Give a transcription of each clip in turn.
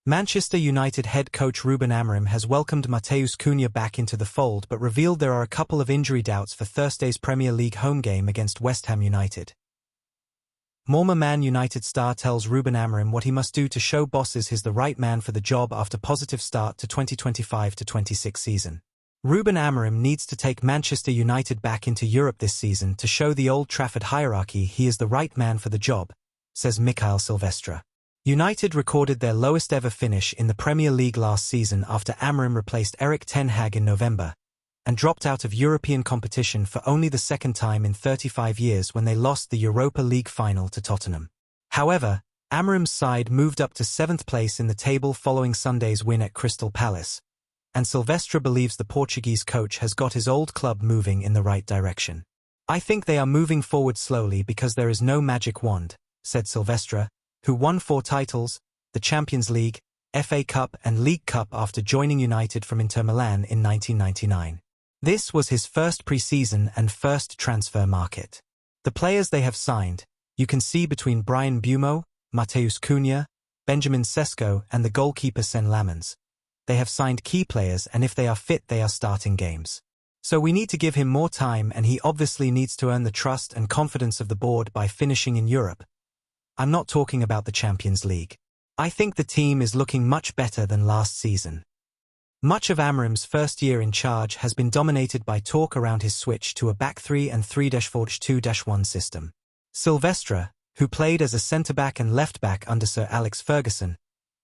Manchester United head coach Ruben Amorim has welcomed Matheus Cunha back into the fold but revealed there are a couple of injury doubts for Thursday's Premier League home game against West Ham United. Former Man United star tells Ruben Amorim what he must do to show bosses he's the right man for the job after positive start to 2025-26 season. Ruben Amorim needs to take Manchester United back into Europe this season to show the Old Trafford hierarchy he is the right man for the job, says Mikel Silvestre. United recorded their lowest ever finish in the Premier League last season after Amorim replaced Erik ten Hag in November, and dropped out of European competition for only the second time in 35 years when they lost the Europa League final to Tottenham. However, Amorim's side moved up to 7th place in the table following Sunday's win at Crystal Palace, and Silvestre believes the Portuguese coach has got his old club moving in the right direction. "I think they are moving forward slowly because there is no magic wand," said Silvestre, who won 4 titles, the Champions League, FA Cup and League Cup after joining United from Inter Milan in 1999. This was his first pre-season and first transfer market. The players they have signed, you can see between Bryan Mbeumo, Matheus Cunha, Benjamin Sesko and the goalkeeper Sen Lamens. They have signed key players and if they are fit they are starting games. So we need to give him more time and he obviously needs to earn the trust and confidence of the board by finishing in Europe. I'm not talking about the Champions League. I think the team is looking much better than last season. Much of Amorim's first year in charge has been dominated by talk around his switch to a back 3 and 3-4-2-1 system. Silvestre, who played as a centre-back and left-back under Sir Alex Ferguson,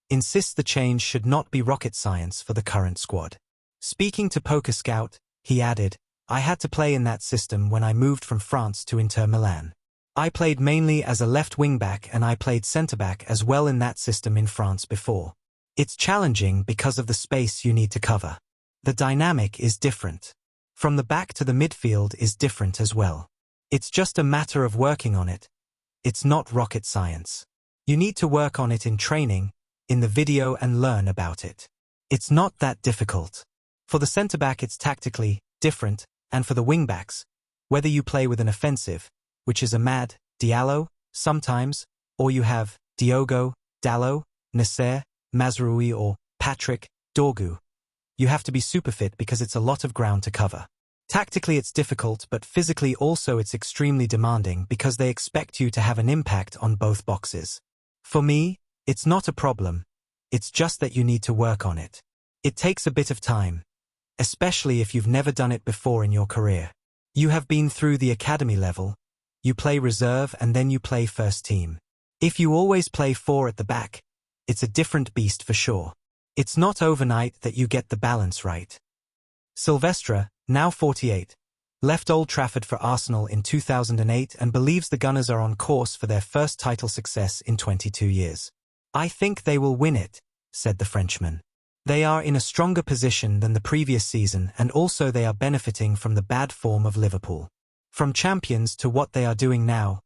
insists the change should not be rocket science for the current squad. Speaking to Poker Scout, he added, "I had to play in that system when I moved from France to Inter Milan. I played mainly as a left wing-back and I played centre-back as well in that system in France before. It's challenging because of the space you need to cover. The dynamic is different. From the back to the midfield is different as well. It's just a matter of working on it. It's not rocket science. You need to work on it in training, in the video and learn about it. It's not that difficult. For the centre-back it's tactically different, and for the wing-backs, whether you play with an offensive, which is Amad Diallo, sometimes, or you have Diogo Dalot, Nasser Mazraoui or Patrick Dorgu. You have to be super fit because it's a lot of ground to cover. Tactically it's difficult but physically also it's extremely demanding because they expect you to have an impact on both boxes. For me, it's not a problem. It's just that you need to work on it. It takes a bit of time, especially if you've never done it before in your career. You have been through the academy level, you play reserve and then you play first team. If you always play 4 at the back, it's a different beast for sure. It's not overnight that you get the balance right. Silvestre, now 48, left Old Trafford for Arsenal in 2008 and believes the Gunners are on course for their first title success in 22 years. "I think they will win it," said the Frenchman. "They are in a stronger position than the previous season and also they are benefiting from the bad form of Liverpool. From champions to what they are doing now,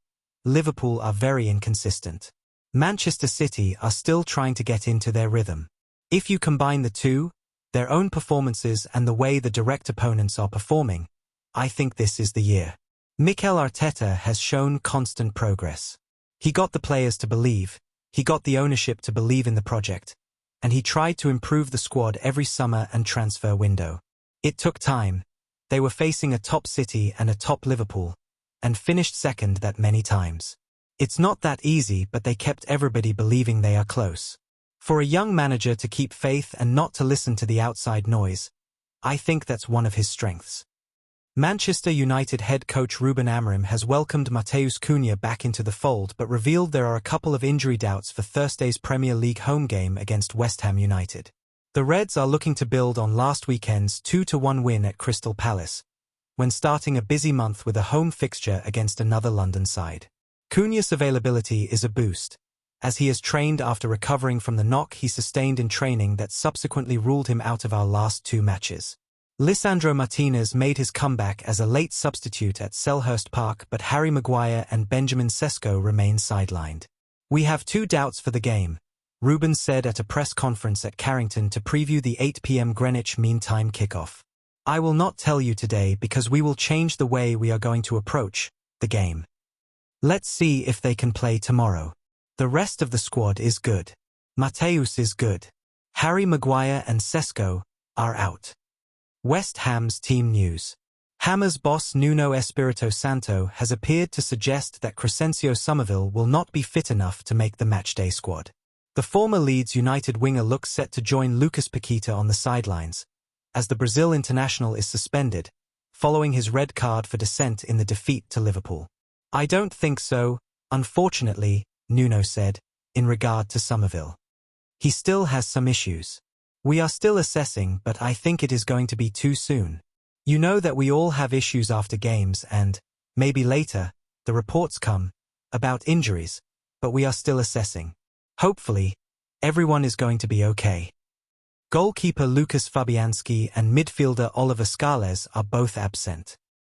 Liverpool are very inconsistent. Manchester City are still trying to get into their rhythm. If you combine the two, their own performances and the way the direct opponents are performing, I think this is the year." Mikel Arteta has shown constant progress. He got the players to believe, he got the ownership to believe in the project, and he tried to improve the squad every summer and transfer window. It took time. They were facing a top City and a top Liverpool, and finished second that many times. It's not that easy but they kept everybody believing they are close. For a young manager to keep faith and not to listen to the outside noise, I think that's one of his strengths. Manchester United head coach Ruben Amorim has welcomed Matheus Cunha back into the fold but revealed there are a couple of injury doubts for Thursday's Premier League home game against West Ham United. The Reds are looking to build on last weekend's 2-1 win at Crystal Palace, when starting a busy month with a home fixture against another London side. Cunha's availability is a boost, as he has trained after recovering from the knock he sustained in training that subsequently ruled him out of our last 2 matches. Lisandro Martinez made his comeback as a late substitute at Selhurst Park but Harry Maguire and Benjamin Sesko remain sidelined. "We have 2 doubts for the game," Ruben said at a press conference at Carrington to preview the 8 p.m. Greenwich Mean Time kickoff. "I will not tell you today because we will change the way we are going to approach the game. Let's see if they can play tomorrow. The rest of the squad is good. Matheus is good. Harry Maguire and Sesko are out. West Ham's team news. Hammers boss Nuno Espirito Santo has appeared to suggest that Crescencio Somerville will not be fit enough to make the matchday squad. The former Leeds United winger looks set to join Lucas Paqueta on the sidelines, as the Brazil international is suspended, following his red card for dissent in the defeat to Liverpool. I don't think so, unfortunately, Nuno said, in regard to Somerville. He still has some issues. We are still assessing, but I think it is going to be too soon. You know that we all have issues after games and, maybe later, the reports come about injuries, but we are still assessing. Hopefully, everyone is going to be okay. Goalkeeper Lucas Fabianski and midfielder Oliver Scales are both absent.